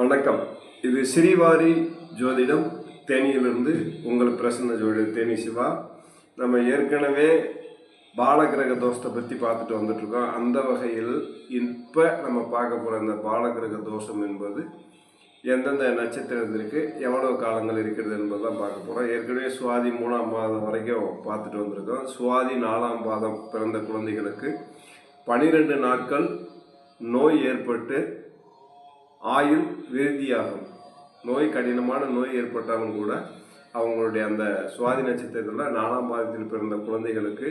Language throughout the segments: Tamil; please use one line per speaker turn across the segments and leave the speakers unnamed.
வணக்கம். இது ஸ்ரீவாரி ஜோதிடம் தேனியிலிருந்து உங்கள் பிரசன்ன ஜோதிடர் தேனி சிவா. நம்ம ஏற்கனவே பாலகிரக தோஷத்தை பற்றி பார்த்துட்டு வந்துட்டுருக்கோம். அந்த வகையில் இப்போ நம்ம பார்க்க போகிற இந்த பாலகிரக தோஷம் என்பது எந்தெந்த நட்சத்திரத்திற்கு எவ்வளோ காலங்கள் இருக்கிறது என்பது தான் பார்க்க போகிறோம். ஏற்கனவே சுவாதி 3ஆம் பாதம் வரைக்கும் பார்த்துட்டு வந்திருக்கோம். சுவாதி 4ஆம் பாதம் பிறந்த குழந்தைகளுக்கு 12 நாட்கள் நோய் ஏற்பட்டு ஆயுள் விருத்தியாகும். கடினமான நோய் ஏற்பட்டாலும் கூட அவங்களுடைய அந்த சுவாதி நட்சத்திரத்தில் 4ஆம் பாதத்தில் பிறந்த குழந்தைகளுக்கு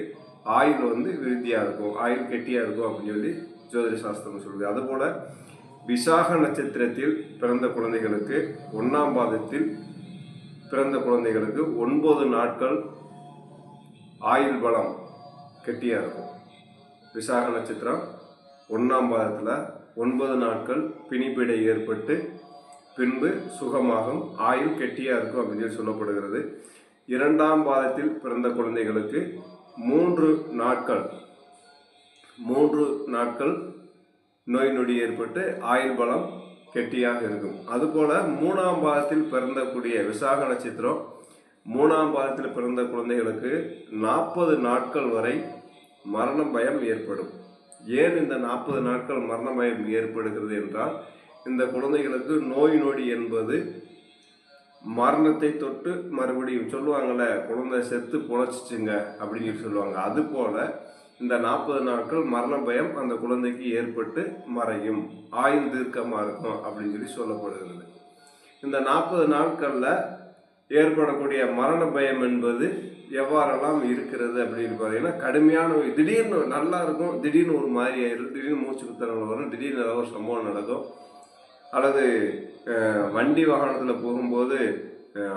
ஆயுள் விருத்தியாக இருக்கும், ஆயுள் கெட்டியாக இருக்கும் அப்படின்னு சொல்லி ஜோதிட சாஸ்திரம் சொல்லுது. அதுபோல் விசாக நட்சத்திரத்தில் பிறந்த குழந்தைகளுக்கு 1ஆம் பாதத்தில் பிறந்த குழந்தைகளுக்கு 9 நாட்கள் ஆயுள் பலம் கெட்டியாக இருக்கும். விசாக நட்சத்திரம் 1ஆம் பாதத்தில் 9 நாட்கள் பிணிப்பிடை ஏற்பட்டு பின்பு சுகமாகும், ஆயுள் கெட்டியாக இருக்கும் அப்படின்னு சொல்லப்படுகிறது. 2ஆம் பாதத்தில் பிறந்த குழந்தைகளுக்கு 3 நாட்கள் நோய் நொடி ஏற்பட்டு ஆயுள் பலம் கெட்டியாக இருக்கும். அதுபோல் 3ஆம் பாதத்தில் பிறந்தக்கூடிய விசாக நட்சத்திரம் 3ஆம் பாதத்தில் பிறந்த குழந்தைகளுக்கு 40 நாட்கள் வரை மரண பயம் ஏற்படும். ஏன் இந்த 40 நாட்கள் மரண பயம் ஏற்படுகிறது என்றால், இந்த குழந்தைகளுக்கு நோய் நொடி என்பது மரணத்தை தொட்டு மறுபடியும் சொல்லுவாங்கள்ல, குழந்தை செத்து பொழைச்சிச்சுங்க அப்படின்னு சொல்லுவாங்க. அதுபோல் இந்த 40 நாட்கள் மரண பயம் அந்த குழந்தைக்கு ஏற்பட்டு மறையும், ஆயுள் தீர்க்கமாக இருக்கும் அப்படின்னு சொல்லப்படுகிறது. இந்த 40 நாட்களில் ஏற்படக்கூடிய மரண பயம் என்பது எவ்வாறெல்லாம் இருக்கிறது அப்படின்னு பார்த்தீங்கன்னா, கடுமையான திடீர்னு நல்லா இருக்கும், திடீர்னு ஒரு மாதிரி ஆயிடும், திடீர்னு மூச்சு குத்தங்கள் வரும், திடீர்னு ஏதாவது ஒரு சம்பவம் நடக்கும், அல்லது வண்டி வாகனத்தில் போகும்போது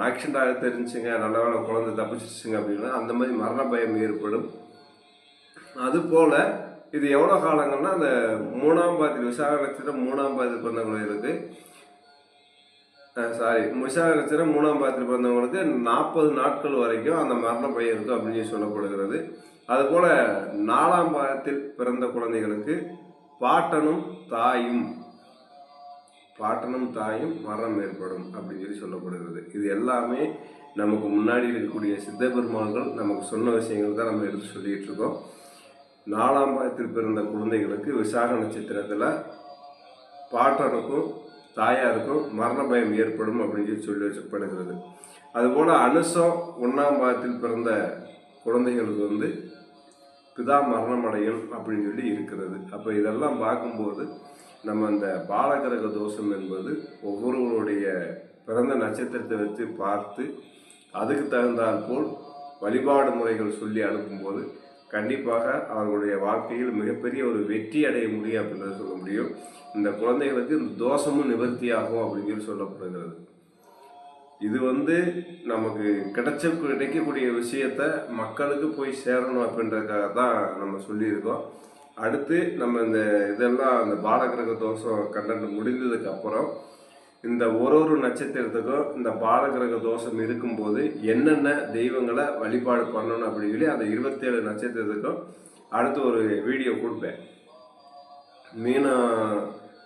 ஆக்சிடென்ட் ஆக தெரிஞ்சுங்க, நல்ல வேலை குழந்தை தப்பிச்சிச்சுங்க அப்படின்னா அந்த மாதிரி மரண பயம் ஏற்படும். அதுபோல் இது எவ்வளோ காலங்கள்னா, அந்த 3ஆம் பாதத்தில் விசாக நட்சத்திரம் 3ஆம் பாதத்தில் பிறந்தவங்களுக்கு விசாக நட்சத்திரம் 3ஆம் பாதத்தில் பிறந்தவங்களுக்கு 40 நாட்கள் வரைக்கும் அந்த மரண பயம் இருக்கும் அப்படின்னு சொல்லப்படுகிறது. அதுபோல் 4ஆம் பாதத்தில் பிறந்த குழந்தைகளுக்கு பாட்டனும் தாயும் மரணம் ஏற்படும் அப்படின்னு சொல்லப்படுகிறது. இது எல்லாமே நமக்கு முன்னாடி இருக்கக்கூடிய சித்த பெருமான்கள் நமக்கு சொன்ன விஷயங்கள் தான் நம்ம எடுத்து சொல்லிகிட்டு இருக்கோம். 4ஆம் பாதத்தில் பிறந்த குழந்தைகளுக்கு விசாக நட்சத்திரத்தில் பாட்டனுக்கும் தாயாருக்கும் மரண பயம் ஏற்படும் அப்படின்னு சொல்லி வச்சப்படுகிறது. அதுபோல் அனுசம் 1ஆம் பாதத்தில் பிறந்த குழந்தைகளுக்கு பிதா மரணம் அடையும் அப்படின்னு சொல்லி இருக்கிறது. அப்போ இதெல்லாம் பார்க்கும்போது நம்ம அந்த பாலகிரக தோஷம் என்பது ஒவ்வொருவருடைய பிறந்த நட்சத்திரத்தை வச்சு பார்த்து அதுக்கு தகுந்தாற் போல் வழிபாடு முறைகள் சொல்லி அனுப்பும்போது கண்டிப்பாக அவர்களுடைய வாழ்க்கையில் மிகப்பெரிய ஒரு வெற்றி அடைய முடியும் அப்படின்றத சொல்ல முடியும். இந்த குழந்தைகளுக்கு இந்த தோஷமும் நிவர்த்தியாகும் அப்படின்னு சொல்லப்படுகிறது. இது நமக்கு கிடைக்கக்கூடிய விஷயத்த மக்களுக்கு போய் சேரணும் அப்படின்றதுக்காக தான் நம்ம சொல்லியிருக்கோம். அடுத்து நம்ம இதெல்லாம் அந்த பாலகிரக தோஷம் கண்டென்ட் முடிந்ததுக்கு அப்புறம் இந்த ஒரு நட்சத்திரத்துக்கும் இந்த பாலகிரக தோஷம் இருக்கும்போது என்னென்ன தெய்வங்களை வழிபாடு பண்ணணும் அப்படின்னு சொல்லி அந்த 27 நட்சத்திரத்துக்கும் அடுத்து ஒரு வீடியோ கொடுப்பேன். மீன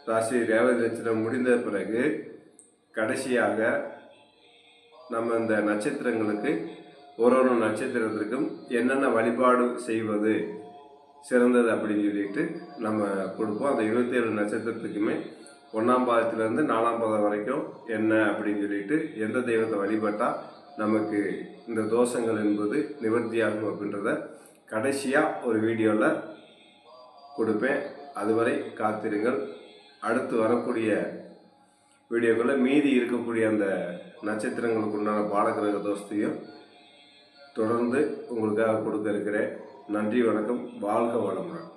ராசி ரேவதி நட்சத்திரம் முடிந்த பிறகு கடைசியாக நம்ம இந்த நட்சத்திரங்களுக்கு ஒரு நட்சத்திரத்திற்கும் என்னென்ன வழிபாடு செய்வது சிறந்தது அப்படின்னு சொல்லிட்டு நம்ம கொடுப்போம். அந்த 27 நட்சத்திரத்துக்குமே 1ஆம் பாதத்திலேருந்து 4ஆம் பாதம் வரைக்கும் என்ன அப்படின்னு சொல்லிட்டு எந்த தெய்வத்தை வழிபட்டால் நமக்கு இந்த தோஷங்கள் என்பது நிவர்த்தியாகும் அப்படின்றத கடைசியாக ஒரு வீடியோவில் கொடுப்பேன். அதுவரை காத்திருங்கள். அடுத்து வரக்கூடிய வீடியோக்களில் மீதி இருக்கக்கூடிய அந்த நட்சத்திரங்களுக்கு உண்டான பாலகிரக தோஷத்தையும் தொடர்ந்து உங்களுக்காக கொடுக்க இருக்கிறேன். நன்றி, வணக்கம், வாழ்க வளமுடன்.